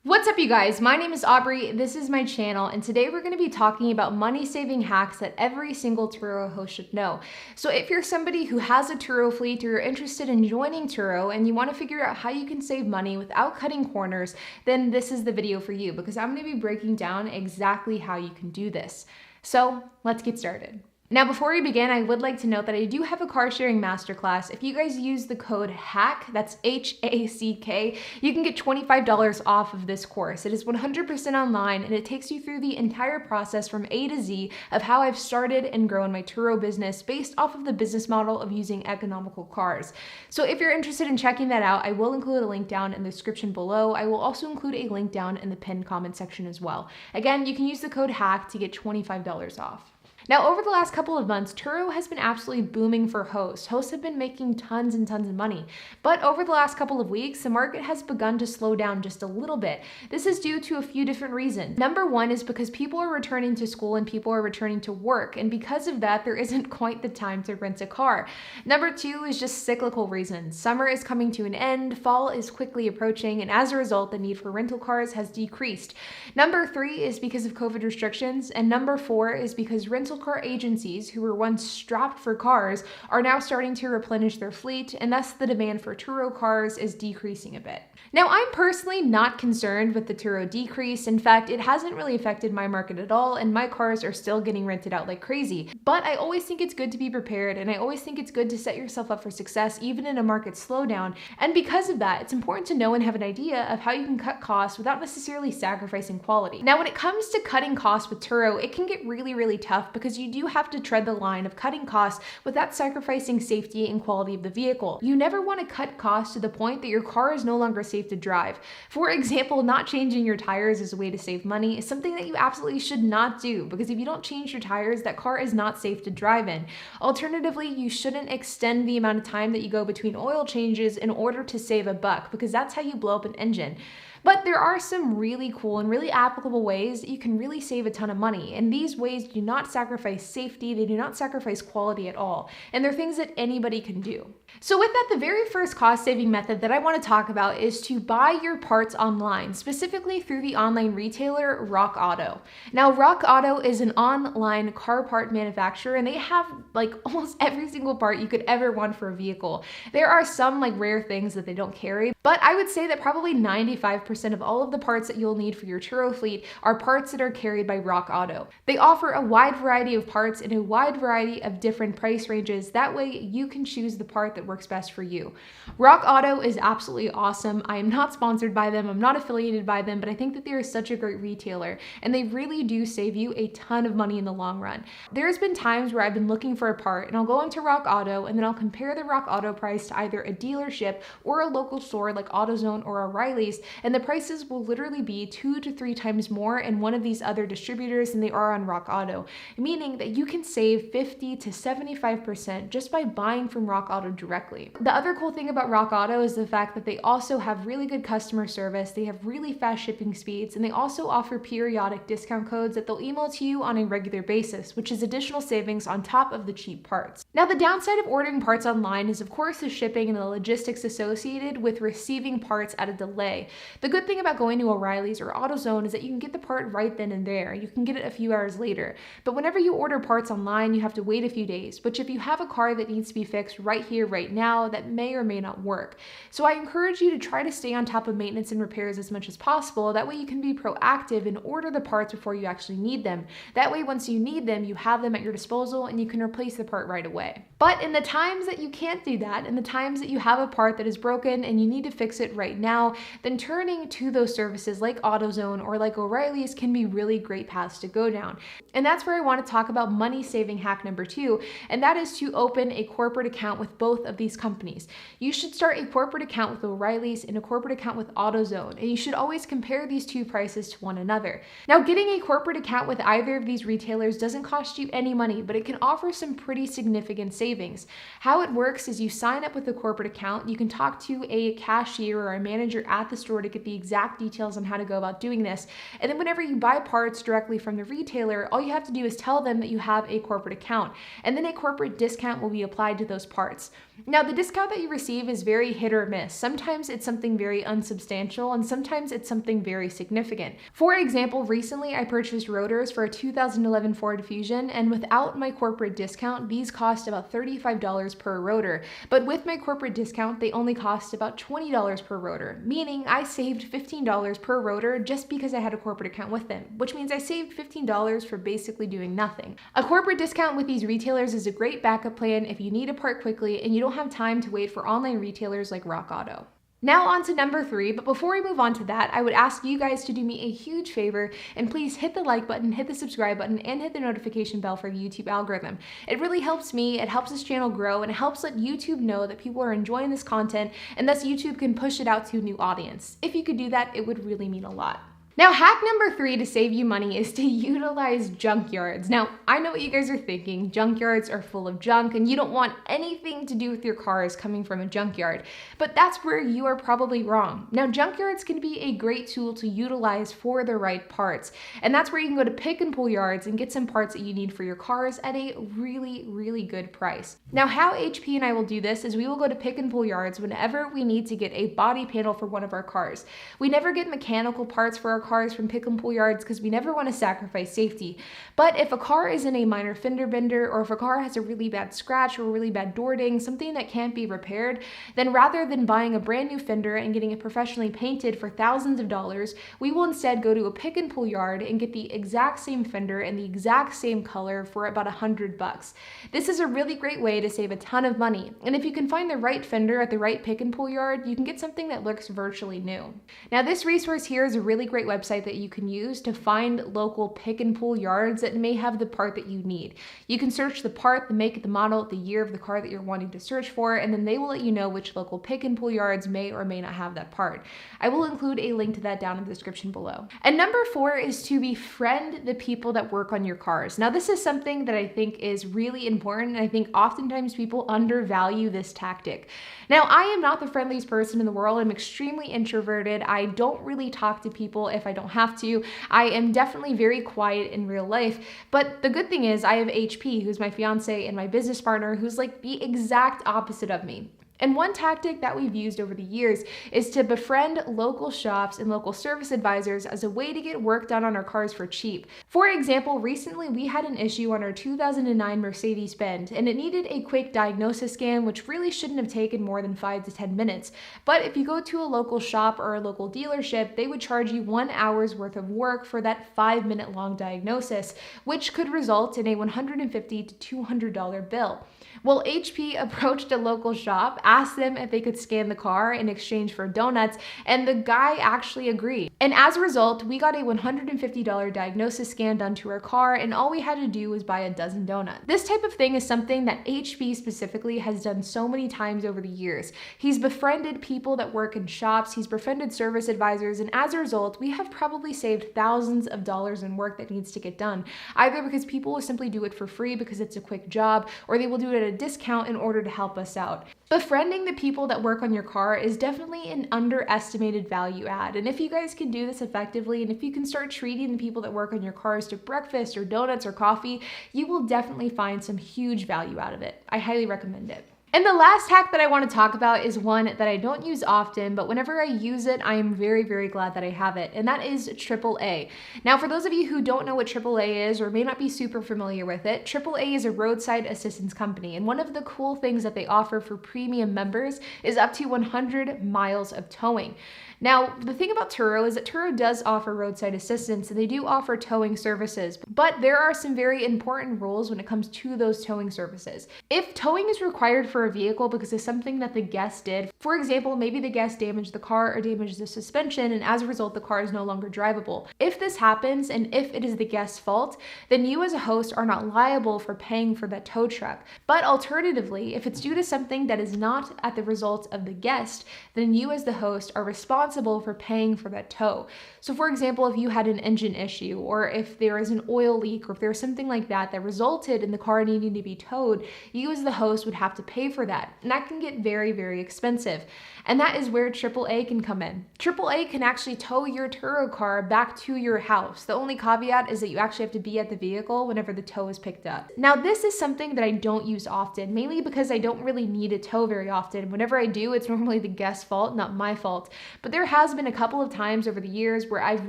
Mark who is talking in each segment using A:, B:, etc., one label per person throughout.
A: What's up, you guys? My name is Aubrey, this is my channel, and today we're going to be talking about money-saving hacks that every single Turo host should know. So if you're somebody who has a Turo fleet or you're interested in joining Turo and you want to figure out how you can save money without cutting corners, then this is the video for you because I'm going to be breaking down exactly how you can do this. So let's get started. Now, before we begin, I would like to note that I do have a car sharing masterclass. If you guys use the code HACK, that's H-A-C-K, you can get $25 off of this course. It is 100% online and it takes you through the entire process from A to Z of how I've started and grown my Turo business based off of the business model of using economical cars. So if you're interested in checking that out, I will include a link down in the description below. I will also include a link down in the pinned comment section as well. Again, you can use the code HACK to get $25 off. Now, over the last couple of months, Turo has been absolutely booming for hosts. Hosts have been making tons and tons of money. But over the last couple of weeks, the market has begun to slow down just a little bit. This is due to a few different reasons. Number one is because people are returning to school and people are returning to work. And because of that, there isn't quite the time to rent a car. Number two is just cyclical reasons. Summer is coming to an end, fall is quickly approaching, and as a result, the need for rental cars has decreased. Number three is because of COVID restrictions. And number four is because rental car agencies who were once strapped for cars are now starting to replenish their fleet, and thus the demand for Turo cars is decreasing a bit. Now, I'm personally not concerned with the Turo decrease. In fact, it hasn't really affected my market at all, and my cars are still getting rented out like crazy. But I always think it's good to be prepared, and I always think it's good to set yourself up for success even in a market slowdown. And because of that, it's important to know and have an idea of how you can cut costs without necessarily sacrificing quality. Now, when it comes to cutting costs with Turo, it can get really tough because you do have to tread the line of cutting costs without sacrificing safety and quality of the vehicle. You never want to cut costs to the point that your car is no longer safe to drive. For example, not changing your tires as a way to save money is something that you absolutely should not do, because if you don't change your tires, that car is not safe to drive in. Alternatively, you shouldn't extend the amount of time that you go between oil changes in order to save a buck, because that's how you blow up an engine. But there are some really cool and really applicable ways that you can really save a ton of money. And these ways do not sacrifice safety, they do not sacrifice quality at all. And they're things that anybody can do. So with that, the very first cost-saving method that I want to talk about is to buy your parts online, specifically through the online retailer Rock Auto. Now, Rock Auto is an online car part manufacturer, and they have like almost every single part you could ever want for a vehicle. There are some like rare things that they don't carry, but I would say that probably 95% of all of the parts that you'll need for your Turo fleet are parts that are carried by Rock Auto. They offer a wide variety of parts in a wide variety of different price ranges. That way you can choose the part that works best for you. Rock Auto is absolutely awesome. I am not sponsored by them, I'm not affiliated by them, but I think that they are such a great retailer and they really do save you a ton of money in the long run. There's been times where I've been looking for a part and I'll go into Rock Auto and then I'll compare the Rock Auto price to either a dealership or a local store like AutoZone or O'Reilly's, and the prices will literally be 2 to 3 times more in one of these other distributors than they are on Rock Auto, meaning that you can save 50 to 75% just by buying from Rock Auto directly. The other cool thing about Rock Auto is the fact that they also have really good customer service, they have really fast shipping speeds, and they also offer periodic discount codes that they'll email to you on a regular basis, which is additional savings on top of the cheap parts. Now, the downside of ordering parts online is of course the shipping and the logistics associated with receiving parts at a delay. The good thing about going to O'Reilly's or AutoZone is that you can get the part right then and there. You can get it a few hours later. But whenever you order parts online, you have to wait a few days, which if you have a car that needs to be fixed right here, right now, that may or may not work. So I encourage you to try to stay on top of maintenance and repairs as much as possible. That way you can be proactive and order the parts before you actually need them. That way, once you need them, you have them at your disposal and you can replace the part right away. But in the times that you can't do that, in the times that you have a part that is broken and you need to fix it right now, then turning to those services like AutoZone or like O'Reilly's can be really great paths to go down. And that's where I want to talk about money-saving hack number 2, and that is to open a corporate account with both of these companies. You should start a corporate account with O'Reilly's and a corporate account with AutoZone, and you should always compare these two prices to one another. Now, getting a corporate account with either of these retailers doesn't cost you any money, but it can offer some pretty significant savings. How it works is you sign up with a corporate account, you can talk to a cashier or a manager at the store to get the exact details on how to go about doing this. And then whenever you buy parts directly from the retailer, all you have to do is tell them that you have a corporate account, and then a corporate discount will be applied to those parts. Now, the discount that you receive is very hit or miss. Sometimes it's something very unsubstantial, and sometimes it's something very significant. For example, recently I purchased rotors for a 2011 Ford Fusion, and without my corporate discount, these cost about $35 per rotor. But with my corporate discount, they only cost about $20 per rotor, meaning I saved $15 per rotor just because I had a corporate account with them, which means I saved $15 for basically doing nothing. A corporate discount with these retailers is a great backup plan if you need a part quickly and you don't have time to wait for online retailers like Rock Auto. Now on to number 3, but before we move on to that, I would ask you guys to do me a huge favor and please hit the like button, hit the subscribe button, and hit the notification bell for the YouTube algorithm. It really helps me, it helps this channel grow, and it helps let YouTube know that people are enjoying this content, and thus YouTube can push it out to a new audience. If you could do that, it would really mean a lot. Now, hack number 3 to save you money is to utilize junkyards. Now, I know what you guys are thinking. Junkyards are full of junk and you don't want anything to do with your cars coming from a junkyard, but that's where you are probably wrong. Now, junkyards can be a great tool to utilize for the right parts, and that's where you can go to pick and pull yards and get some parts that you need for your cars at a really, really good price. Now, how HP and I will do this is we will go to pick and pull yards whenever we need to get a body panel for one of our cars. We never get mechanical parts for our cars from pick and pull yards because we never want to sacrifice safety. But if a car is in a minor fender bender, or if a car has a really bad scratch or a really bad door ding, something that can't be repaired, then rather than buying a brand new fender and getting it professionally painted for thousands of dollars, we will instead go to a pick and pull yard and get the exact same fender and the exact same color for about $100. This is a really great way to save a ton of money. And if you can find the right fender at the right pick and pull yard, you can get something that looks virtually new. Now, this resource here is a really great website that you can use to find local pick and pull yards that may have the part that you need. You can search the part, the make, the model, the year of the car that you're wanting to search for, and then they will let you know which local pick and pull yards may or may not have that part. I will include a link to that down in the description below. And number 4 is to befriend the people that work on your cars. Now, this is something that I think is really important, and I think oftentimes people undervalue this tactic. Now, I am not the friendliest person in the world. I'm extremely introverted. I don't really talk to people if I don't have to. I am definitely very quiet in real life, but the good thing is I have HP, who's my fiance and my business partner, who's like the exact opposite of me. And one tactic that we've used over the years is to befriend local shops and local service advisors as a way to get work done on our cars for cheap. For example, recently we had an issue on our 2009 Mercedes-Benz, and it needed a quick diagnosis scan, which really shouldn't have taken more than 5 to 10 minutes. But if you go to a local shop or a local dealership, they would charge you 1 hour's worth of work for that 5-minute long diagnosis, which could result in a $150 to $200 bill. Well, HP approached a local shop, asked them if they could scan the car in exchange for donuts, and the guy actually agreed. And as a result, we got a $150 diagnosis scan done to our car, and all we had to do was buy a dozen donuts. This type of thing is something that HP specifically has done so many times over the years. He's befriended people that work in shops, he's befriended service advisors, and as a result, we have probably saved thousands of dollars in work that needs to get done, either because people will simply do it for free because it's a quick job, or they will do it at a discount in order to help us out. Befriending the people that work on your car is definitely an underestimated value add, and if you guys can do this effectively, and if you can start treating the people that work on your cars to breakfast or donuts or coffee, you will definitely find some huge value out of it. I highly recommend it. And the last hack that I want to talk about is one that I don't use often, but whenever I use it, I am very, very glad that I have it, and that is AAA. Now, for those of you who don't know what AAA is or may not be super familiar with it, AAA is a roadside assistance company, and one of the cool things that they offer for premium members is up to 100 miles of towing. Now, the thing about Turo is that Turo does offer roadside assistance, and they do offer towing services, but there are some very important rules when it comes to those towing services. If towing is required for a vehicle because of something that the guest did, for example, maybe the guest damaged the car or damaged the suspension, and as a result, the car is no longer drivable. If this happens, and if it is the guest's fault, then you as a host are not liable for paying for that tow truck. But alternatively, if it's due to something that is not at the result of the guest, then you as the host are responsible for paying for that tow. So for example, if you had an engine issue, or if there is an oil leak, or if there's something like that that resulted in the car needing to be towed, you as the host would have to pay for that. And that can get very, very expensive. and that is where AAA can come in. AAA can actually tow your Turo car back to your house. The only caveat is that you actually have to be at the vehicle whenever the tow is picked up. Now, this is something that I don't use often, mainly because I don't really need a tow very often. Whenever I do, it's normally the guest's fault, not my fault. But there has been a couple of times over the years where I've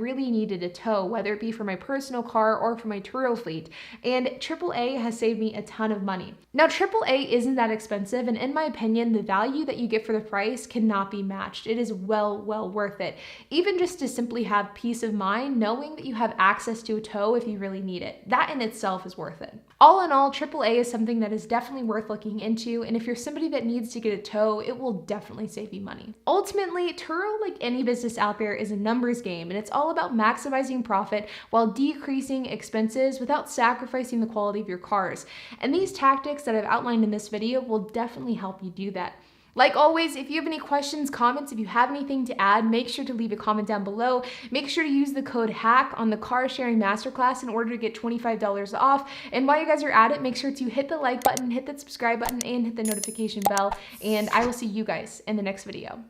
A: really needed a tow, whether it be for my personal car or for my Turo fleet, and AAA has saved me a ton of money. Now, AAA isn't that expensive, and in my opinion, the value that you get for the price cannot be matched. It is well worth it, even just to simply have peace of mind knowing that you have access to a tow if you really need it. That in itself is worth it. All in all, AAA is something that is definitely worth looking into, and if you're somebody that needs to get a tow, it will definitely save you money. Ultimately, Turo, like any business out there, is a numbers game, and it's all about maximizing profit while decreasing expenses without sacrificing the quality of your cars. And these tactics that I've outlined in this video will definitely help you do that. Like always, if you have any questions, comments, if you have anything to add, make sure to leave a comment down below. Make sure to use the code HACK on the car sharing masterclass in order to get $25 off. And while you guys are at it, make sure to hit the like button, hit that subscribe button, and hit the notification bell. And I will see you guys in the next video.